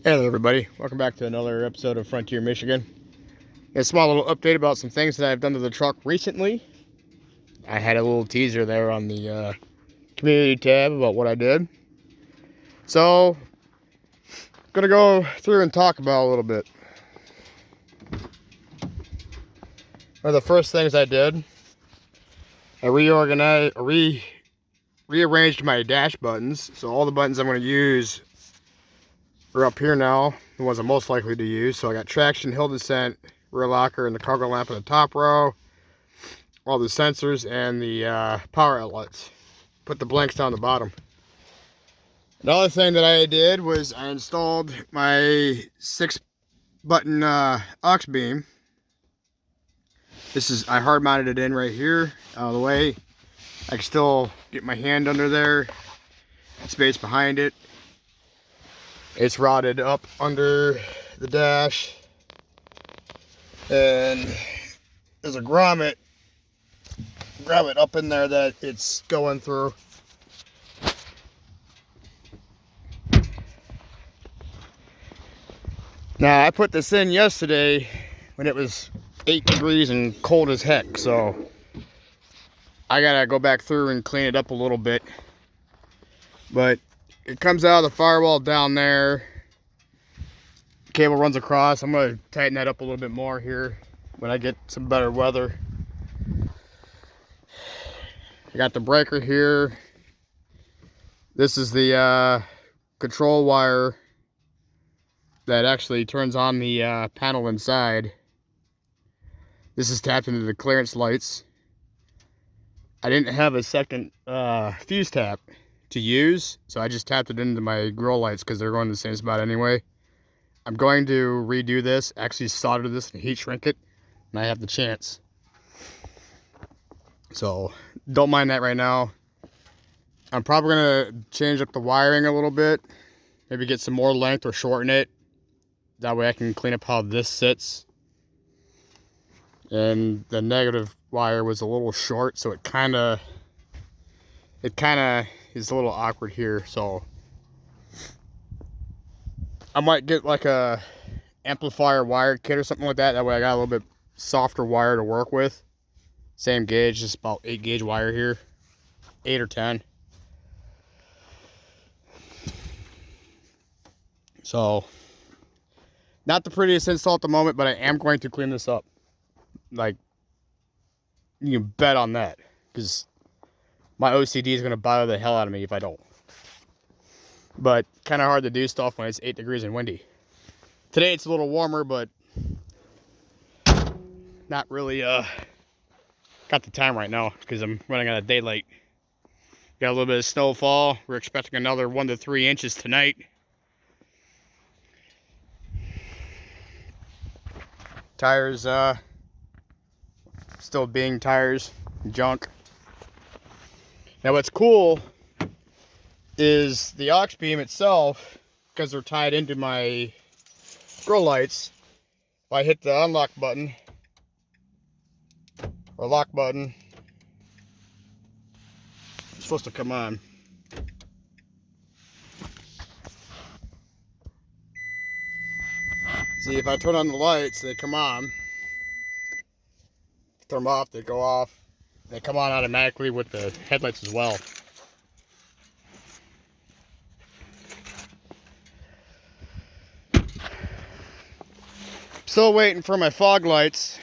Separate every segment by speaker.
Speaker 1: Hey there everybody, welcome back to another episode of Frontier Michigan. A small little update about some things that I've done to the truck recently. I had a little teaser there on the community tab about what I did. So, gonna go through and talk about a little bit. One of the first things I did, I rearranged my dash buttons. So all the buttons I'm gonna use are up here now, the ones I'm most likely to use. So I got traction, hill descent, rear locker, and the cargo lamp in the top row. All the sensors and the power outlets. Put the blanks down the bottom. Another thing that I did was I installed my 6-button AuxBeam. I hard mounted it in right here, out of the way. I can still get my hand under there, space behind it. It's routed up under the dash, and there's a grommet up in there that it's going through. Now I put this in yesterday when it was 8 degrees and cold as heck, so I gotta go back through and clean it up a little bit. But it comes out of the firewall down there. The cable runs across. I'm gonna tighten that up a little bit more here when I get some better weather. I got the breaker here. This is the control wire that actually turns on the panel inside. This is tapped into the clearance lights. I didn't have a second fuse tap to use, so I just tapped it into my grill lights because they're going to the same spot anyway. I'm going to redo this, actually solder this and heat shrink it, and I have the chance. So don't mind that right now. I'm probably going to change up the wiring a little bit, maybe get some more length or shorten it. That way I can clean up how this sits. And the negative wire was a little short, so it kind of is a little awkward here. So I might get like a amplifier wire kit or something like that. That way I got a little bit softer wire to work with. Same gauge, just about 8 gauge wire here, 8 or 10. So not the prettiest install at the moment, but I am going to clean this up. Like, you can bet on that, because my OCD is going to bother the hell out of me if I don't. But kind of hard to do stuff when it's 8 degrees and windy. Today it's a little warmer, but not really got the time right now because I'm running out of daylight. Got a little bit of snowfall. We're expecting another 1 to 3 inches tonight. Tires still being tires, junk. Now what's cool is the AuxBeam itself, because they're tied into my grill lights. If I hit the unlock button or lock button, it's supposed to come on. See, if I turn on the lights, they come on. Turn them off, they go off. They come on automatically with the headlights as well. Still waiting for my fog lights.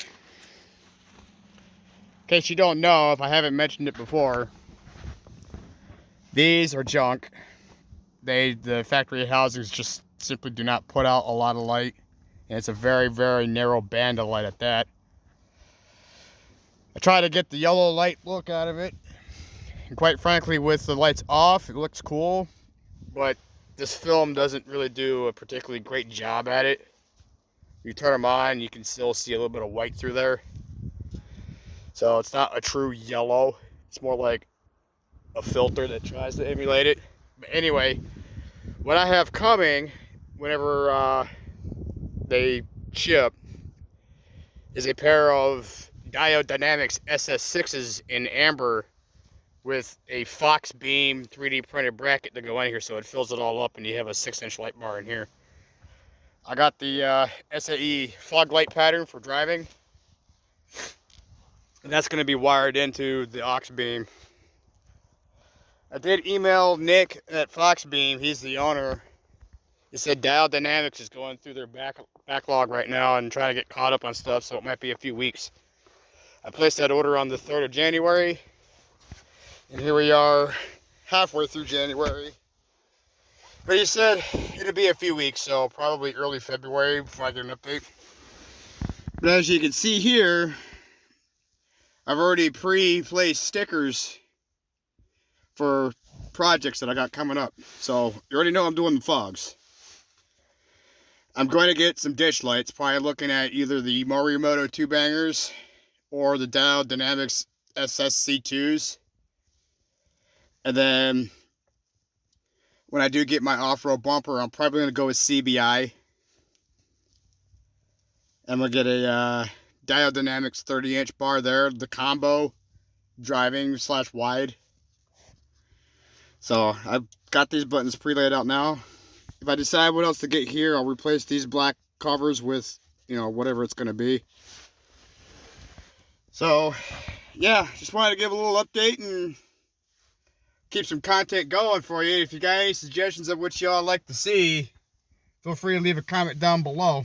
Speaker 1: In case you don't know, if I haven't mentioned it before, these are junk. The factory housings just simply do not put out a lot of light. And it's a very, very narrow band of light at that. I try to get the yellow light look out of it. And quite frankly, with the lights off, it looks cool. But this film doesn't really do a particularly great job at it. You turn them on, you can still see a little bit of white through there. So it's not a true yellow. It's more like a filter that tries to emulate it. But anyway, what I have coming whenever they ship is a pair of Diode Dynamics SS6s in amber with a AuxBeam 3D printed bracket to go in here, so it fills it all up and you have a 6-inch light bar in here. I got the SAE fog light pattern for driving. And that's going to be wired into the AuxBeam. I did email Nick at AuxBeam. He's the owner. He said Dial Dynamics is going through their backlog right now and trying to get caught up on stuff, so it might be a few weeks. I placed that order on the 3rd of January, and here we are halfway through January. But he said it'll be a few weeks, so probably early February before I get an update. But as you can see here, I've already pre-placed stickers for projects that I got coming up. So you already know I'm doing the fogs. I'm going to get some ditch lights, probably looking at either the Morimoto 2-bangers or the Dial Dynamics SSC2s. And then when I do get my off-road bumper, I'm probably going to go with CBI. I'm going to get a Dial Dynamics 30-inch bar there, the combo driving / wide. So I've got these buttons pre-laid out now. If I decide what else to get here, I'll replace these black covers with, you know, whatever it's going to be. So, yeah, just wanted to give a little update and keep some content going for you. If you got any suggestions of what y'all like to see, feel free to leave a comment down below,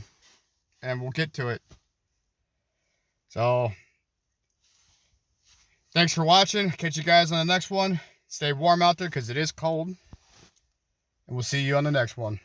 Speaker 1: and we'll get to it. So, thanks for watching. Catch you guys on the next one. Stay warm out there because it is cold. And we'll see you on the next one.